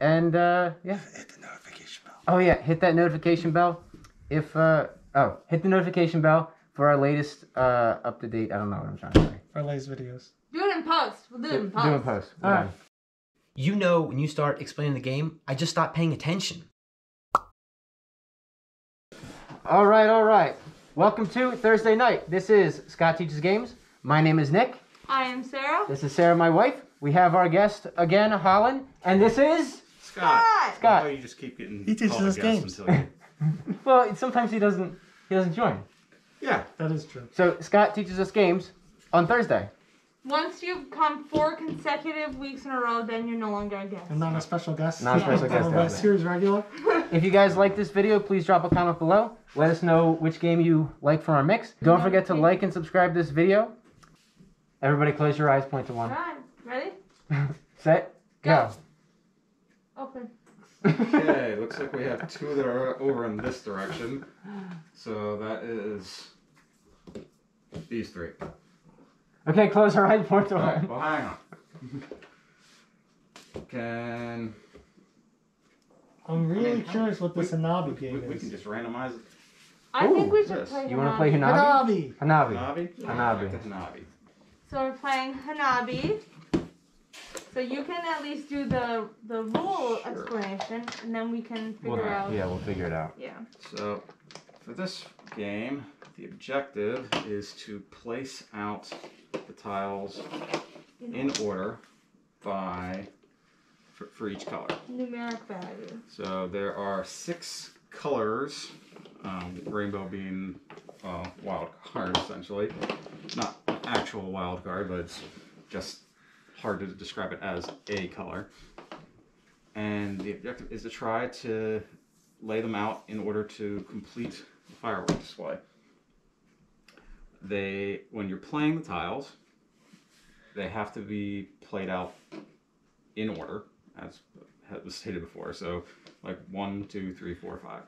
And yeah. Hit the notification bell. Oh yeah, hit that notification bell. Hit the notification bell for our latest up to date. I don't know what I'm trying to say. For our latest videos. Do it in post. We'll do it in post. Do it in post. All right. You know, when you start explaining the game, I just stopped paying attention. All right. Welcome to Thursday night. This is Scott Teaches Games. My name is Nick. I am Sarah. This is Sarah, my wife. We have our guest again, Holland, and this is Scott. Scott. Oh, you just keep getting He teaches called a us guest games. until you... Well, sometimes he doesn't join. Yeah. That is true. So Scott teaches us games on Thursday. Once you've come 4 consecutive weeks in a row, then you're no longer a guest. I'm not a special guest. Not a special guest, I'm a Thursday. series regular. If you guys like this video, please drop a comment below. Let us know which game you like from our mix. Don't forget to like and subscribe this video. Everybody close your eyes, point to one. Alright, ready? Set, go. Open. Okay, looks like we have 2 that are over in this direction. So that is these 3. Okay, close our eyes, point to Oh, one. well, hang on. I'm really curious what this Hanabi game We is. can just randomize it. I think we should Yes. play You want to play Hanabi? Hanabi! Hanabi. Hanabi? Hanabi. Back to Hanabi. So we're playing Hanabi. So you can at least do the rule explanation, and then we can figure out. Yeah, we'll figure it out. Yeah. So, for this game, the objective is to place out the tiles in order for each color. Numeric value. So there are 6 colors, rainbow being a wild card essentially. Not an actual wild card, but it's just hard to describe it as a color. And the objective is to try to lay them out in order to complete the fireworks display. When you're playing the tiles, they have to be played out in order, as was stated before. So, like 1, 2, 3, 4, 5.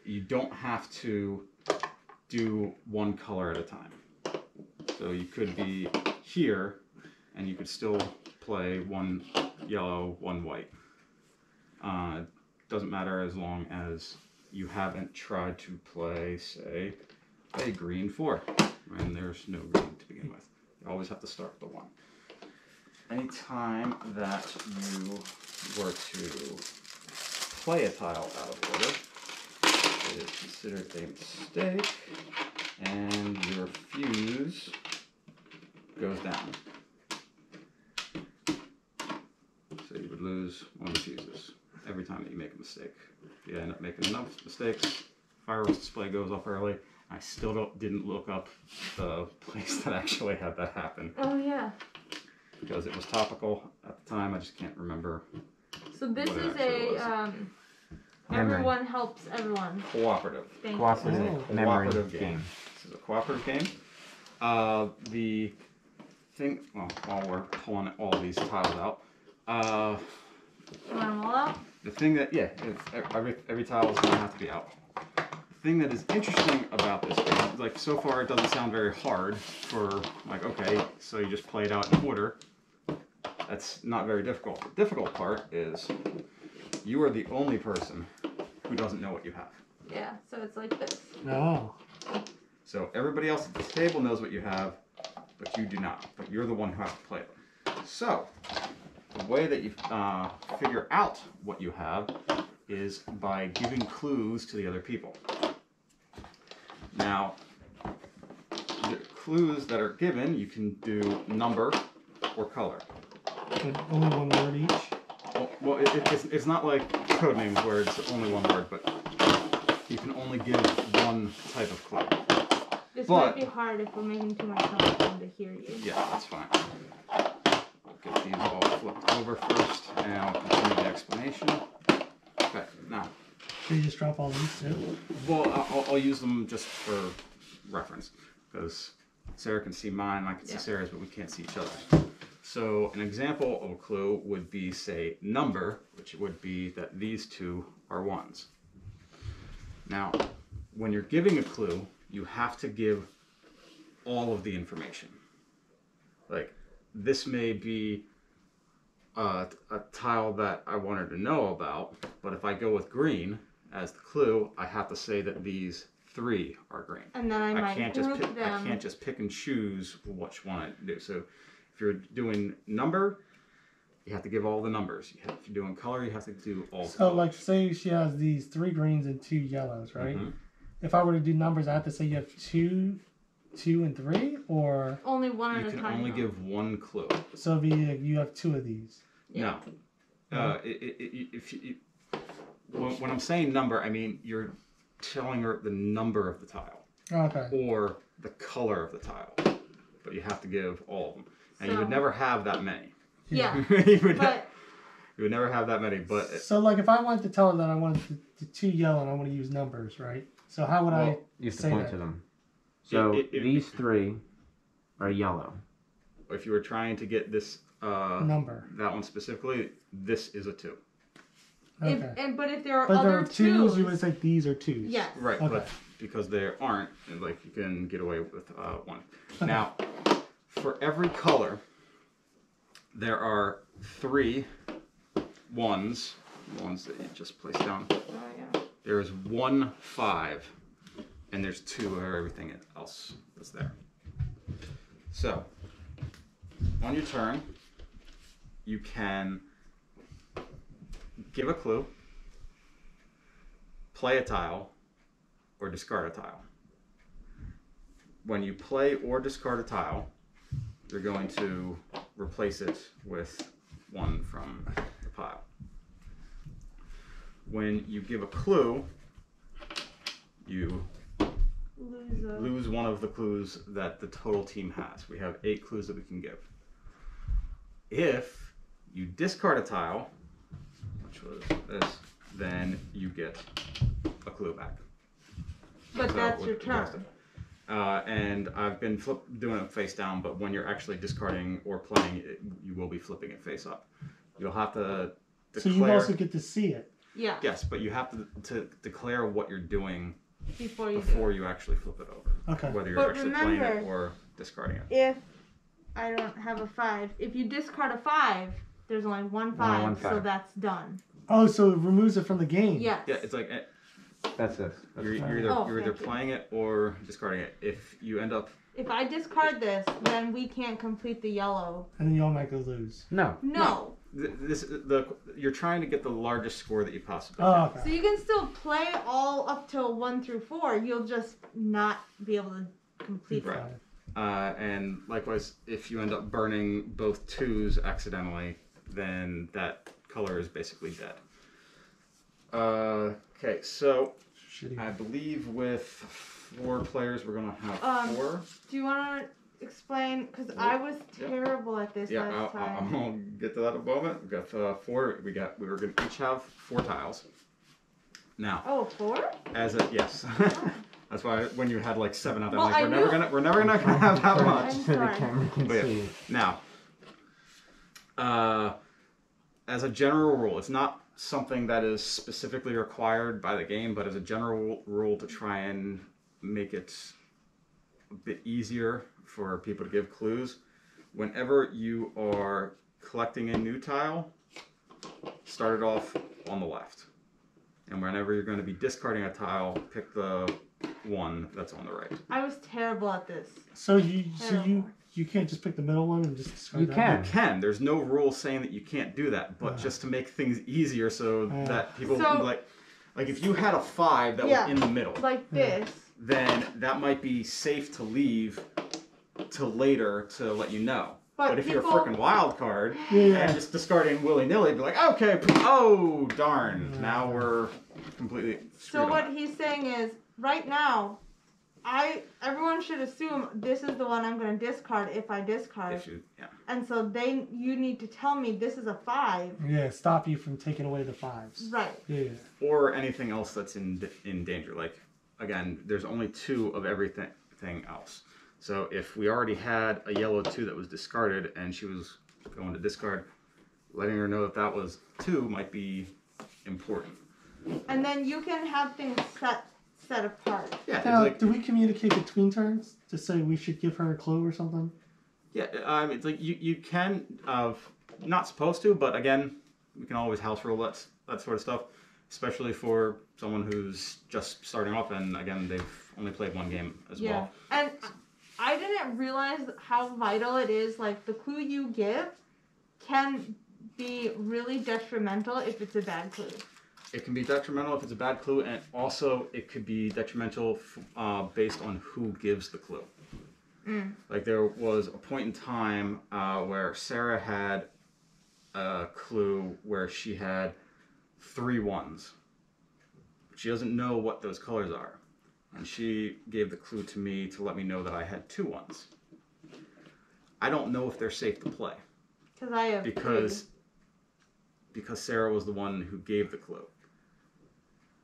You don't have to do one color at a time. So you could be here, and you could still play 1 yellow, 1 white. Doesn't matter as long as you haven't tried to play, say, a green 4, and there's no green to begin with. You always have to start with the 1. Anytime that you were to play a tile out of order, it is considered a mistake, and your fuse goes down. So you would lose 1 of the fuses every time that you make a mistake. If you end up making enough mistakes, fireworks display goes off early. I still didn't look up the place that actually had that happen. Oh yeah. Because it was topical at the time. I just can't remember. So this what it is actually was. everyone helps everyone. Cooperative. Thank you. Cooperative memory Cooperative game. This is a cooperative game. The thing, well, while we're pulling all these tiles out, You want them all out? the thing that, yeah, every tile is going to have to be out. The thing that is interesting about this game, like so far it doesn't sound very hard for, like, okay, so you just play it out in order. That's not very difficult. The difficult part is you are the only person who doesn't know what you have. Yeah, so it's like this. Oh. So everybody else at the table knows what you have, but you do not. But you're the one who has to play it. So the way that you figure out what you have is by giving clues to the other people. Now, the clues that are given, you can do number or color. But only 1 word each? Well, it's not like code names where it's only 1 word, but you can only give 1 type of clue. This might be hard if we're making too much noise for them to hear you. Yeah, that's fine. I'll get these all flipped over first, and I'll continue the explanation. Okay, now. Should you just drop all these too? Well, I'll use them just for reference, because Sarah can see mine, and I can see Sarah's, but we can't see each other. So an example of a clue would be, say, number, which would be that these 2 are 1s. Now, when you're giving a clue, you have to give all of the information. Like, this may be a tile that I wanted to know about, but if I go with green as the clue, I have to say that these 3 are green. And then I might can't group just pick, them. I can't just pick and choose which one I do. So if you're doing number, you have to give all the numbers. If you're doing color, you have to do all the So, colors. like, say she has these 3 greens and 2 yellows, right? Mhm. If I were to do numbers, I have to say you have 2, 2, and 3, or Only one You at a can time. only though. give 1 clue. so it'd be like you have 2 of these. Yeah. No. When I'm saying number, I mean you're telling her the number of the tile Okay. or the color of the tile, but you have to give all of them. And you So- would never have that many. Yeah. you would But never have that many. But So, like, if I wanted to tell her that I wanted the 2 yellow and I want to use numbers, right? So how would I You have to say point that? to them. So It- these 3 are yellow. if you were trying to get this Number. that one specifically, this is a 2. Okay. but if there are But other there are twos, twos, you would say these are 2s. yes. Right, Okay. but because there aren't, like you can get away with 1. Okay. Now, for every color, there are 3 ones that you just place down. Oh, yeah. There is 1 5, and there's 2 of everything else that's there. So, on your turn, you can give a clue, play a tile, or discard a tile. When you play or discard a tile, you're going to replace it with 1 from the pile. When you give a clue, you lose 1 of the clues that the total team has. We have 8 clues that we can give. If you discard a tile, which was this, then you get a clue back. But So that's with your the rest turn. of it. And I've been doing it face down, but when you're actually discarding or playing it, you will be flipping it face up. You'll have to So declare. you also get to see it. Yeah. Yes, but you have to declare what you're doing Before you do. before you actually flip it over. Okay. Whether you're But actually playing it remember- or discarding it. If I don't have a 5, if you discard a 5, there's only one 5, one so 5. that's done. Oh, so it removes it from the game. Yes. Yeah, it's like That's this. you're either, Oh, you're either thank you. playing it or discarding it. If you end up If I discard this, then we can't complete the yellow. And then you automatically lose. No. No. you're trying to get the largest score that you possibly Oh, can. okay. So you can still play all up till 1 through 4. You'll just not be able to complete Right. it. And likewise, if you end up burning both 2s accidentally, then that color is basically dead. Okay, so Shitty. I believe with 4 players, we're gonna have 4. Do you want to explain? Because I was Yeah. terrible at this Yeah, last time. I'll get to that in a moment. We've got 4. We were gonna each have 4 tiles. Now, Oh, 4? as a yes, that's why when you had like 7 out there, Well, I'm like, I we're never gonna have that much. I'm So the sorry. camera can But yeah. see. Now, as a general rule, it's not something that is specifically required by the game, but as a general rule to try and make it a bit easier for people to give clues, whenever you are collecting a new tile, start it off on the left. And whenever you're going to be discarding a tile, pick the one that's on the right. I was terrible at this. So you can't just pick the middle one and just discard You that can. one? You can. There's no rule saying that you can't do that, but just to make things easier so that people So- like if you had a 5 that Yeah. was in the middle, Like this. then that might be safe to leave till later to let you know. But if you're a people- freaking wild card Yeah. and just discarding willy-nilly, be like, okay, oh darn, now we're completely screwed So on what that. he's saying is, right now, everyone should assume this is the one I'm going to discard if I discard. If you, yeah. And so you need to tell me this is a 5. Yeah, stop you from taking away the 5s. Right. Yeah. Or anything else that's in danger. Like, again, there's only 2 of everything else. So if we already had a yellow 2 that was discarded and she was going to discard, letting her know that that was 2 might be important. And then you can have things set apart. Yeah, it's Now, like, do we communicate between turns to say we should give her a clue or something? yeah, it's like you can not supposed to, but again, we can always house rule that sort of stuff, especially for someone who's just starting off and again they've only played one game as well. And I didn't realize how vital it is. Like the clue you give can be really detrimental if it's a bad clue. It can be detrimental if it's a bad clue, and also it could be detrimental based on who gives the clue. Like there was a point in time where Sarah had a clue where she had 3 ones. She doesn't know what those colors are, and she gave the clue to me to let me know that I had 2 ones. I don't know if they're safe to play. Because I have because Sarah was the one who gave the clue.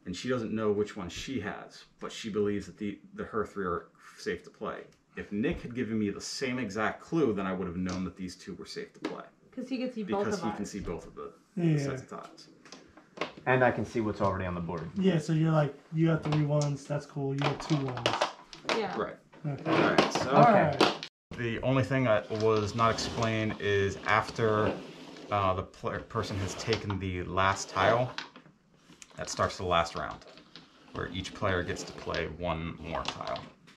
And she doesn't know which one she has, but she believes that her 3 are safe to play. If Nick had given me the same exact clue, then I would have known that these 2 were safe to play. Because he can see both of Because he ours. can see both of the Yeah. sets of tiles. And I can see what's already on the board. Yeah, so you're like, you have 3 ones, that's cool. You have 2 ones. Yeah. Right. Okay. Alright, so Alright. the only thing that was not explained is after the person has taken the last tile, that starts the last round, where each player gets to play 1 more tile.